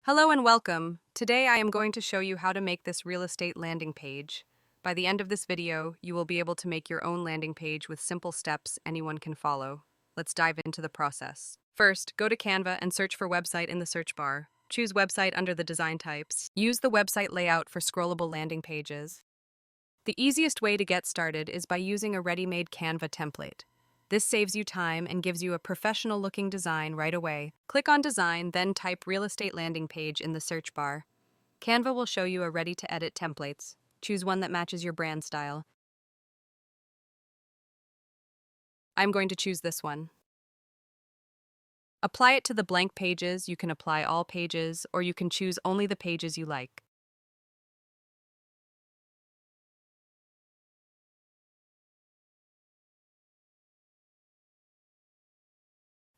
Hello and welcome. Today I am going to show you how to make this real estate landing page. By the end of this video, you will be able to make your own landing page with simple steps anyone can follow. Let's dive into the process. First, go to Canva and search for website in the search bar. Choose website under the design types. Use the website layout for scrollable landing pages. The easiest way to get started is by using a ready-made Canva template. This saves you time and gives you a professional-looking design right away. Click on Design, then type Real Estate Landing Page in the search bar. Canva will show you a ready-to-edit templates. Choose one that matches your brand style. I'm going to choose this one. Apply it to the blank pages. You can apply all pages, or you can choose only the pages you like.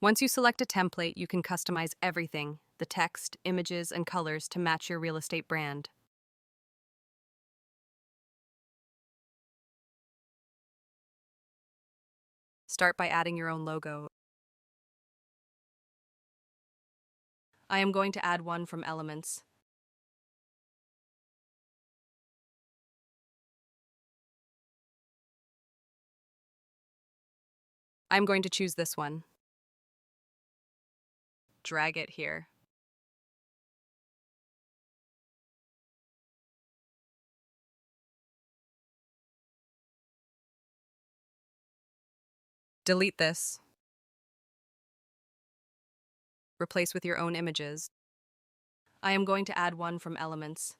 Once you select a template, you can customize everything, the text, images, and colors to match your real estate brand. Start by adding your own logo. I am going to add one from Elements. I'm going to choose this one. Drag it here. Delete this. Replace with your own images. I am going to add one from Elements.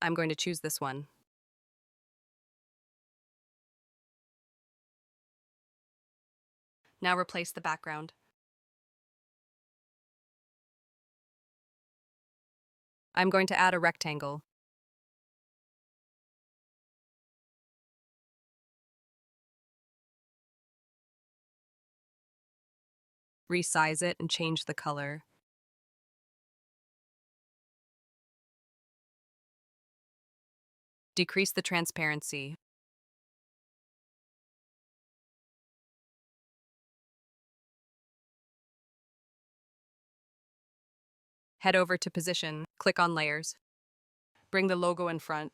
I'm going to choose this one. Now replace the background. I'm going to add a rectangle. Resize it and change the color. Decrease the transparency. Head over to Position, click on Layers. Bring the logo in front.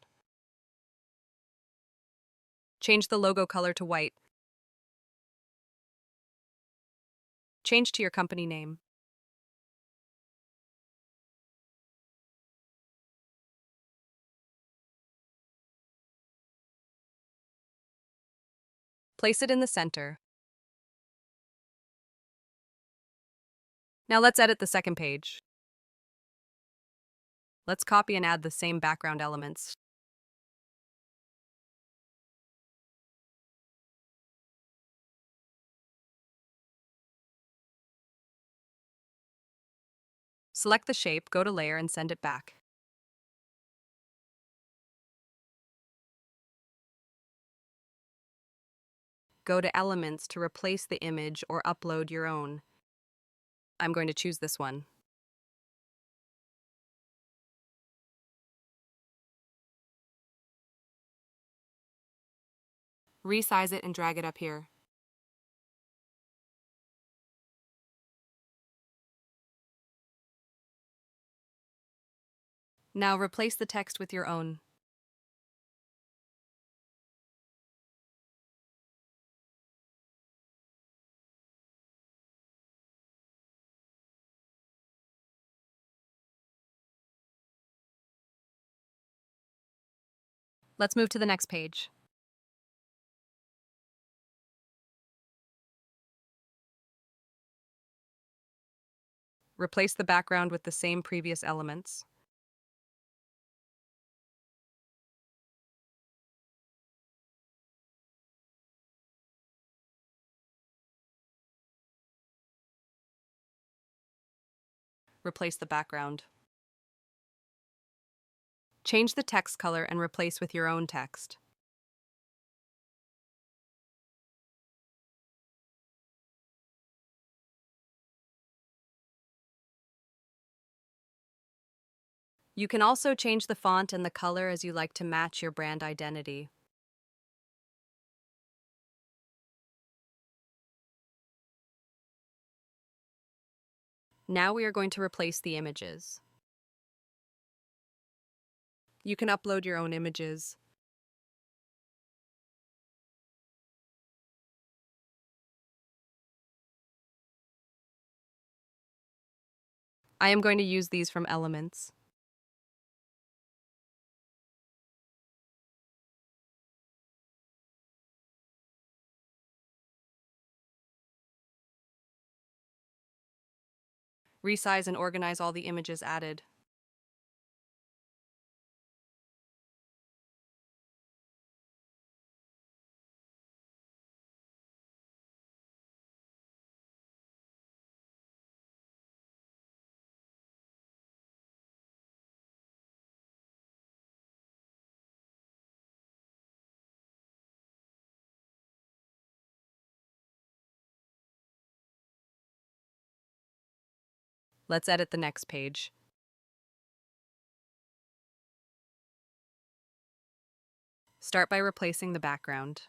Change the logo color to white. Change to your company name. Place it in the center. Now let's edit the second page. Let's copy and add the same background elements. Select the shape, go to Layer, and send it back. Go to Elements to replace the image or upload your own. I'm going to choose this one. Resize it and drag it up here. Now replace the text with your own. Let's move to the next page. Replace the background with the same previous elements. Replace the background. Change the text color and replace with your own text. You can also change the font and the color as you like to match your brand identity. Now we are going to replace the images. You can upload your own images. I am going to use these from Elements. Resize and organize all the images added. Let's edit the next page. Start by replacing the background.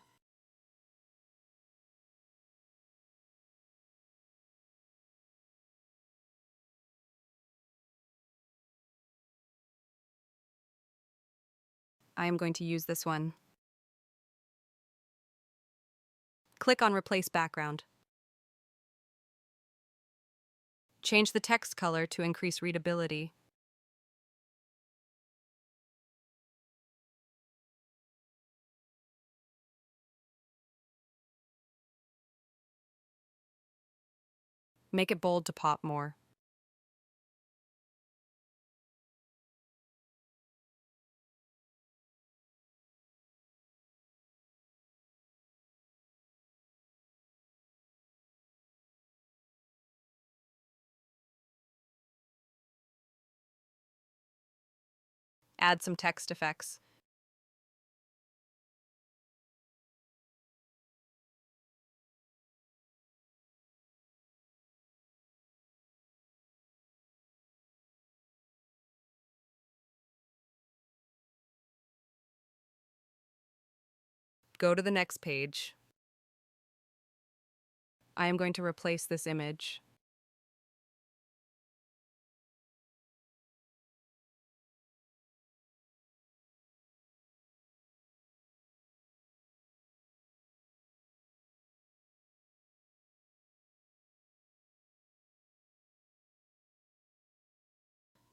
I am going to use this one. Click on Replace Background. Change the text color to increase readability. Make it bold to pop more. Add some text effects. Go to the next page. I am going to replace this image.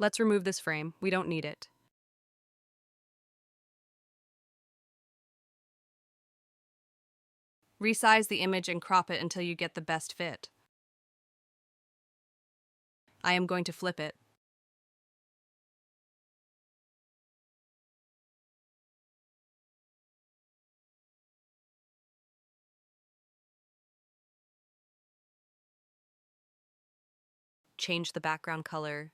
Let's remove this frame. We don't need it. Resize the image and crop it until you get the best fit. I am going to flip it. Change the background color.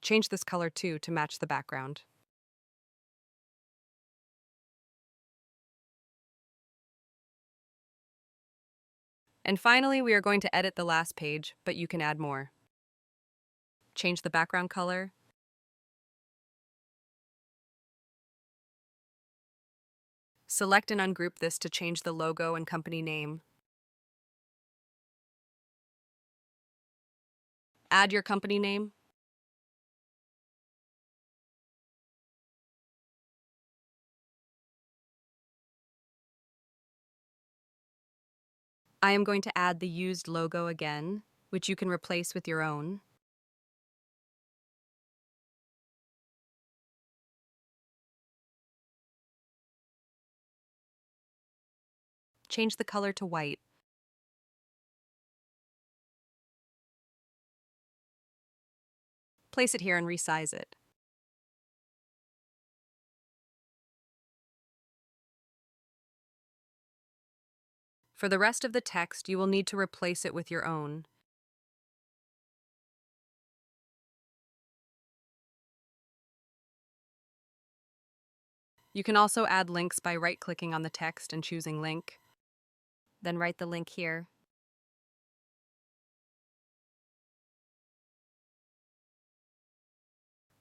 Change this color too to match the background. And finally, we are going to edit the last page, but you can add more. Change the background color. Select and ungroup this to change the logo and company name. Add your company name. I am going to add the used logo again, which you can replace with your own. Change the color to white. Place it here and resize it. For the rest of the text, you will need to replace it with your own. You can also add links by right-clicking on the text and choosing Link. Then write the link here.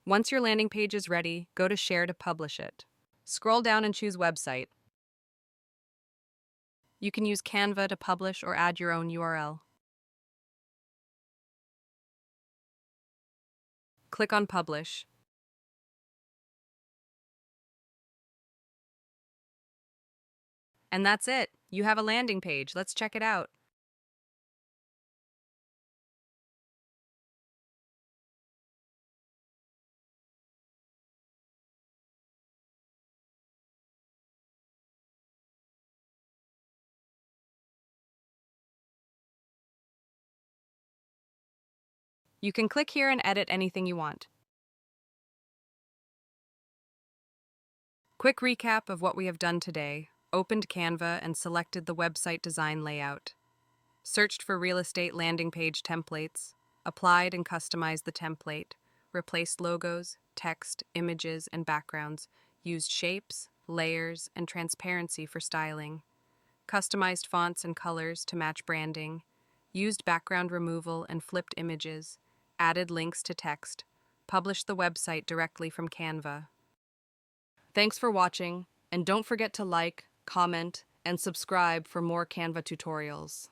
Once your landing page is ready, go to Share to publish it. Scroll down and choose Website. You can use Canva to publish or add your own URL. Click on Publish. And that's it. You have a landing page. Let's check it out. You can click here and edit anything you want. Quick recap of what we have done today. Opened Canva and selected the website design layout. Searched for real estate landing page templates. Applied and customized the template. Replaced logos, text, images, and backgrounds. Used shapes, layers, and transparency for styling. Customized fonts and colors to match branding. Used background removal and flipped images. Added links to text. Published the website directly from Canva. Thanks for watching, and don't forget to like, comment, and subscribe for more Canva tutorials.